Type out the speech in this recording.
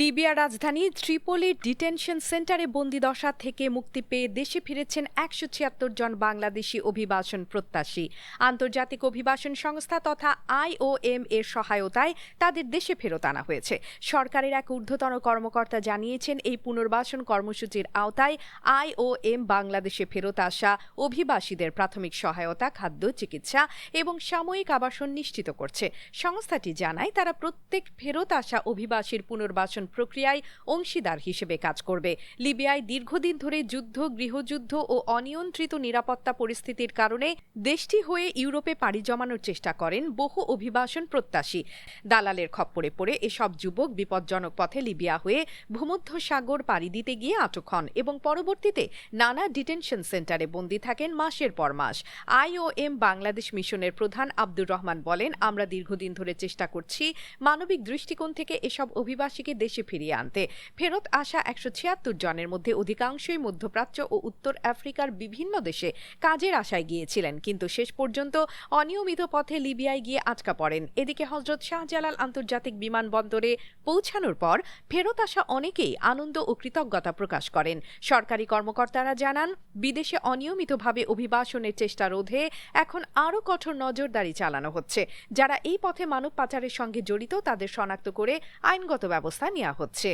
লিবিয়ার রাজধানী ত্রিপোলির ডিটেনশন সেন্টারে বন্দিদশা থেকে মুক্তি পেয়ে দেশে ফিরেছেন ১৭৬ জন বাংলাদেশি অভিবাসন প্রত্যাশী। আন্তর্জাতিক অভিবাসন সংস্থা তথা IOM এর সহায়তায় তাদের দেশে ফেরত আনা হয়েছে। সরকারের এক ঊর্ধ্বতন কর্মকর্তা জানিয়েছেন, এই পুনর্বাসন কর্মসূচির আওতায় IOM বাংলাদেশে ফেরত আসা অভিবাসীদের প্রাথমিক সহায়তা, খাদ্য, চিকিৎসা এবং সাময়িক আবাসন নিশ্চিত করছে। সংস্থাটি জানায়, তারা প্রত্যেক ফেরত আসা অভিবাসীর পুনর্বাসন প্রক্রিয়ায় অংশীদার হিসেবে কাজ করবে। লিবিয়ায় দীর্ঘদিন ধরে যুদ্ধ, গৃহযুদ্ধ ও অনিয়ন্ত্রিত নিরাপত্তা পরিস্থিতির কারণে দেশটি হয়ে ইউরোপে পাড়ি জমানোর চেষ্টা করেন বহু অভিবাসন প্রত্যাশী। দালালের খপ্পরে পড়ে এসব যুবক বিপজ্জনক পথে লিবিয়া হয়ে ভূমধ্যসাগর পাড়ি দিতে গিয়ে আটক হন এবং পরবর্তীতে নানা ডিটেনশন সেন্টারে বন্দী থাকেন মাসের পর মাস। IOM বাংলাদেশ মিশনের প্রধান আব্দুর রহমান বলেন, আমরা দীর্ঘদিন ধরে চেষ্টা করছি মানবিক দৃষ্টিকোণ থেকে এসব অভিবাসীকে দেশে ফিরিয়ে আনতে। ফেরত আসা ১৭৬ জনের মধ্যে অধিকাংশই মধ্যপ্রাচ্য ও উত্তর আফ্রিকার বিভিন্ন দেশে কাজের আশায় গিয়েছিলেন, কিন্তু শেষ পর্যন্ত অনিয়মিত পথে লিবিয়ায় গিয়ে আটকা পড়েন। এদিকে হযরত শাহজালাল আন্তর্জাতিক বিমানবন্দরে পৌঁছানোর পর ফেরত আসা অনেকেই আনন্দ ও কৃতজ্ঞতা প্রকাশ করেন। সরকারি কর্মকর্তারা জানান, বিদেশে অনিয়মিতভাবে অভিবাসনের চেষ্টা রোধে এখন আরও কঠোর নজরদারি চালানো হচ্ছে। যারা এই পথে মানব পাচারের সঙ্গে জড়িত তাদের শনাক্ত করে আইনগত ব্যবস্থা নেওয়া হচ্ছে।